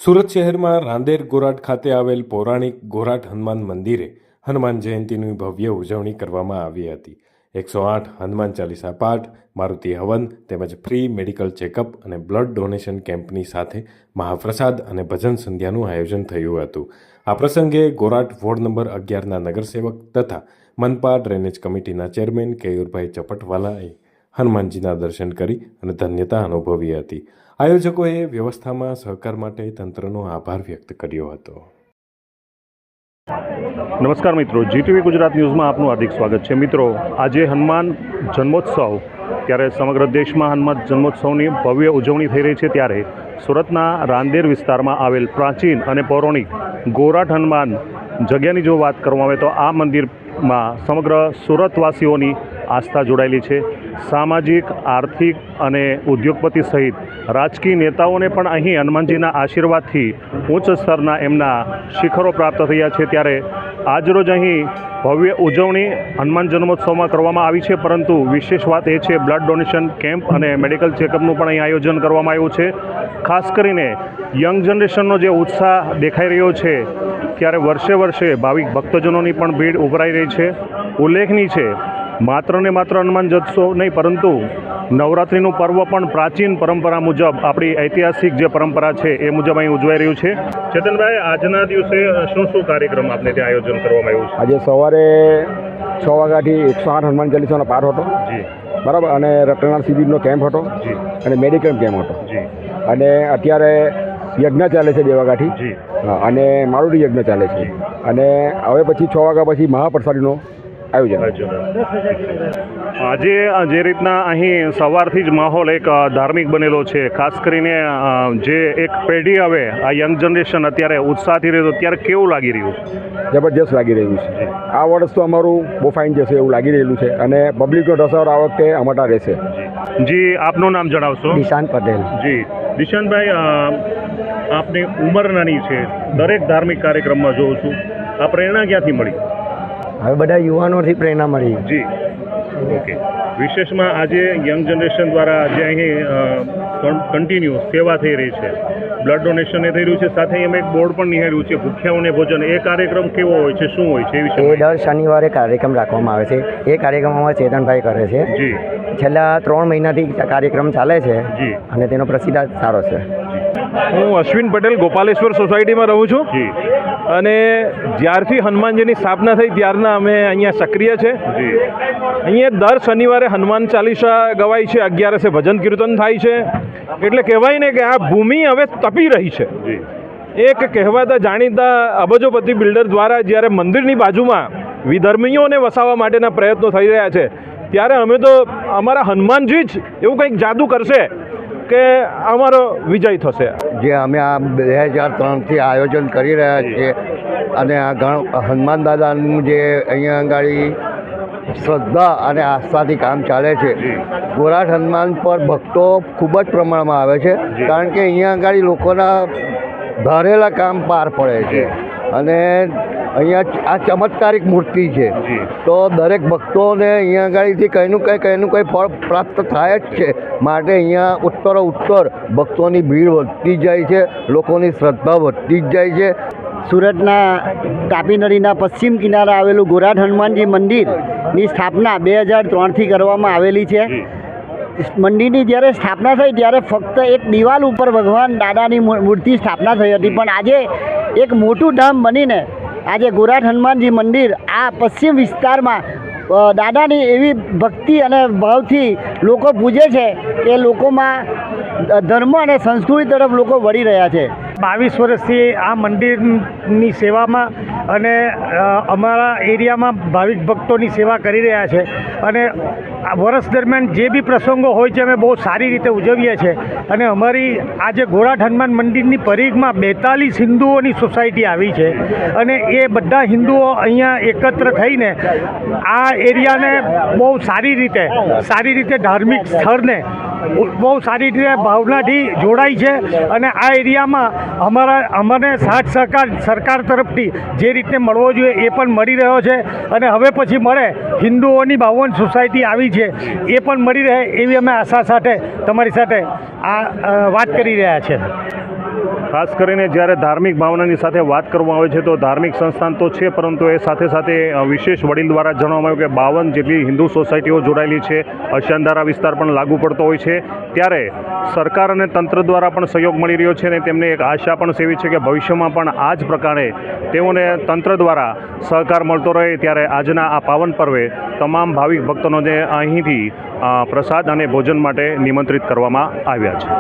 સુરત શહેરમાં રાંદેર ગોરાટ ખાતે આવેલ પૌરાણિક ગોરાટ હનુમાન મંદિરે હનુમાન જયંતીની ભવ્ય ઉજવણી કરવામાં આવી હતી। 108 હનુમાન ચાલીસા પાઠ, મારુતિ હવન તેમજ ફ્રી મેડિકલ ચેકઅપ અને બ્લડ ડોનેશન કેમ્પની સાથે મહાપ્રસાદ અને ભજન સંધ્યાનું આયોજન થયું હતું। આ પ્રસંગે ગોરાટ વોર્ડ નંબર 11ના નગરસેવક તથા મનપા ડ્રેનેજ કમિટીના ચેરમેન કેયુરભાઈ ચપટવાલાએ હનુમાનજીના દર્શન કરી અને ધન્યતા અનુભવી હતી। આયોજકોએ વ્યવસ્થામાં સહકાર માટે તંત્રનો આભાર વ્યક્ત કર્યો હતો। નમસ્કાર મિત્રો, જીટીવી ગુજરાત ન્યૂઝમાં આપનું હાર્દિક સ્વાગત છે। મિત્રો, આજે હનુમાન જન્મોત્સવ, ત્યારે સમગ્ર દેશમાં હનુમાન જન્મોત્સવની ભવ્ય ઉજવણી થઈ રહી છે। ત્યારે સુરતના રાંદેર વિસ્તારમાં આવેલ પ્રાચીન અને પૌરાણિક ગોરાટ હનુમાન જગ્યાની જો વાત કરવામાં આવે તો આ મંદિરમાં સમગ્ર સુરતવાસીઓની આસ્થા જોડાયેલી છે। સામાજિક, આર્થિક અને ઉદ્યોગપતિ સહિત રાજકીય નેતાઓને પણ અહીં હનુમાનજીના આશીર્વાદથી ઉચ્ચ સ્તરના એમના શિખરો પ્રાપ્ત થયા છે। ત્યારે આજરોજ અહીં ભવ્ય ઉજવણી હનુમાન જન્મોત્સવમાં કરવામાં આવી છે, પરંતુ વિશેષ વાત એ છે બ્લડ ડોનેશન કેમ્પ અને મેડિકલ ચેકઅપનું પણ અહીં આયોજન કરવામાં આવ્યું છે। ખાસ કરીને યંગ જનરેશનનો જે ઉત્સાહ દેખાઈ રહ્યો છે, ત્યારે વર્ષે વર્ષે ભાવિક ભક્તજનોની પણ ભીડ ઉભરાઈ રહી છે। ઉલ્લેખનીય છે, માત્ર ને માત્ર હનુમાન જન્મોત્સવ નહીં, પરંતુ નવરાત્રિનું પર્વ પણ પ્રાચીન પરંપરા મુજબ, આપણી ઐતિહાસિક જે પરંપરા છે એ મુજબ અહીં ઉજવાઈ રહ્યું છે। ચેતનભાઈ, આજના દિવસે શું શું કાર્યક્રમ આપને ત્યાં આયોજન કરવામાં આવ્યું છે? આજે સવારે 6 વાગ્યાથી 108 હનુમાન ચાલીસાનો પાઠ હતો, બરાબર, અને રક્તદાન શિબિરનો કેમ્પ હતો અને મેડિકલ કેમ્પ હતો, અને અત્યારે યજ્ઞ ચાલે છે 2 વાગ્યાથી, અને મારુતિ યજ્ઞ ચાલે છે, અને હવે પછી 6 વાગ્યા પછી મહાપ્રસાદીનો આયોજન। આજે જે રીતના અહીં સવારથી જ માહોલ એક ધાર્મિક બનેલો છે, ખાસ કરીને જે એક પેઢી હવે આ યંગ જનરેશન અત્યારે ઉત્સાહથી રહ્યો, ત્યારે કેવું લાગી રહ્યું છે? જબરજસ્ત લાગી રહ્યું છે। આ વર્ષ તો અમારું બહુ ફાઇન જશે એવું લાગી રહેલું છે, અને પબ્લિકનો ધસારો આ વખતે અમારા રહેશે। જી, આપનું નામ જણાવશો? દિશાંત પટેલ। જી દિશાંતભાઈ, આપની ઉંમર નાની છે, દરેક ધાર્મિક કાર્યક્રમમાં જોઉં છું, આ પ્રેરણા ક્યાંથી મળી? હવે બધા યુવાનોથી પ્રેરણા મળી। જી, ઓકે। વિશેષમાં આજે યંગ જનરેશન દ્વારા જે અહીં કન્ટિન્યુ સેવા થઈ રહી છે, બ્લડ ડોનેશન એ થઈ રહ્યું છે, સાથે એમાં એક બોર્ડ પણ નિહાળ્યું છે ભૂખ્યાઓને ભોજન, એ કાર્યક્રમ કેવો હોય છે, શું હોય છે એ વિશે? એ દર શનિવારે કાર્યક્રમ રાખવામાં આવે છે। એ કાર્યક્રમમાં ચેતનભાઈ કરે છે। જી, છેલ્લા 3 મહિનાથી કાર્યક્રમ ચાલે છે, જી, અને તેનો પ્રતિસાદ સારો છે। હું અશ્વિન પટેલ ગોપાલેશ્વર સોસાયટીમાં રહું છું, જી, અને જ્યારથી હનુમાનજીની સ્થાપના થઈ ત્યારના અમે અહીંયા સક્રિય છે। જી, અહીંયા દર શનિવારે હનુમાન ચાલીસા ગવાય છે, 11 ભજન કીર્તન થાય છે, એટલે કહેવાય ને કે આ ભૂમિ હવે તપી રહી છે। જી, એક કહેવાતા જાણીતા અબજોપતિ બિલ્ડર દ્વારા જ્યારે મંદિરની બાજુમાં વિધર્મીઓને વસાવવા માટેના પ્રયત્નો થઈ રહ્યા છે, ત્યારે અમે તો અમારા હનુમાનજી જ એવું કંઈક જાદુ કરશે કે અમારો વિજય થશે। જે અમે આ 2003થી આયોજન કરી રહ્યા છીએ, અને આ હનુમાન દાદાનું જે અહીંયા આગળ શ્રદ્ધા અને આસ્થાથી કામ ચાલે છે। ગોરાટ હનુમાન પર ભક્તો ખૂબ જ પ્રમાણમાં આવે છે, કારણ કે અહીંયા આગળ લોકોના ધારેલા કામ પાર પડે છે, અને અહીંયા આ ચમત્કારિક મૂર્તિ છે, તો દરેક ભક્તોને અહીંયા આગળથી કંઈનું કંઈ ફળ પ્રાપ્ત થાય જ છે। માટે અહીંયા ઉત્તર ભક્તોની ભીડ વધતી જાય છે, લોકોની શ્રદ્ધા વધતી જ જાય છે। સુરતના તાપી નદીના પશ્ચિમ કિનારે આવેલું ગોરાટ હનુમાનજી મંદિરની સ્થાપના 2003થી કરવામાં આવેલી છે। મંદિરની જ્યારે સ્થાપના થઈ ત્યારે ફક્ત એક દિવાલ ઉપર ભગવાન દાદાની મૂર્તિ સ્થાપના થઈ હતી, પણ આજે એક મોટું ધામ બનીને આજે ગોરાટ હનુમાનજી મંદિર આ પશ્ચિમ વિસ્તારમાં દાદાની એવી ભક્તિ અને ભાવથી લોકો પૂજે છે કે લોકોમાં ધર્મ અને સંસ્કૃતિ તરફ લોકો વળી રહ્યા છે। 22 વર્ષથી આ મંદિરની સેવામાં અને અમારા એરિયામાં ભાવિક ભક્તોની સેવા કરી રહ્યા છે, અને વર્ષ દરમિયાન જે બી પ્રસંગો હોય છે અમે બહુ સારી રીતે ઉજવીએ છીએ। અને અમારી આજે ગોરાટ હનુમાન મંદિરની પરિઘમાં 42 હિન્દુઓની સોસાયટી આવી છે, અને એ બધા હિન્દુઓ અહીંયા એકત્ર થઈને આ એરિયાને બહુ સારી રીતે ધાર્મિક સ્થળને બહુ સારી રીતે ભાવનાથી જોડાય છે, અને આ એરિયામાં અમને સાથ સહકાર સરકાર તરફથી જે રીતે મળવો જોઈએ એ પણ મળી રહ્યો છે, અને હવે પછી મળે હિન્દુઓની 52 સોસાયટી આવી છે એ પણ મળી રહે એવી અમે આશા સાથે તમારી સાથે આ વાત કરી રહ્યા છીએ। ખાસ કરીને જ્યારે ધાર્મિક ભાવનાની સાથે વાત કરવામાં આવે છે તો ધાર્મિક સંસ્થાન તો છે, પરંતુ એ સાથે સાથે વિશેષ વડીલ દ્વારા જણાવવામાં આવ્યું કે 52 જેટલી હિન્દુ સોસાયટીઓ જોડાયેલી છે, અશાનધારા વિસ્તાર પણ લાગુ પડતો હોય છે, ત્યારે સરકાર અને તંત્ર દ્વારા પણ સહયોગ મળી રહ્યો છે અને તેમને એક આશા પણ સેવી છે કે ભવિષ્યમાં પણ આ જ પ્રકારે તેઓને તંત્ર દ્વારા સહકાર મળતો રહે. ત્યારે આજના આ પાવન પર્વે તમામ ભાવિક ભક્તોને અહીંથી પ્રસાદ અને ભોજન માટે નિમંત્રિત કરવામાં આવ્યા છે.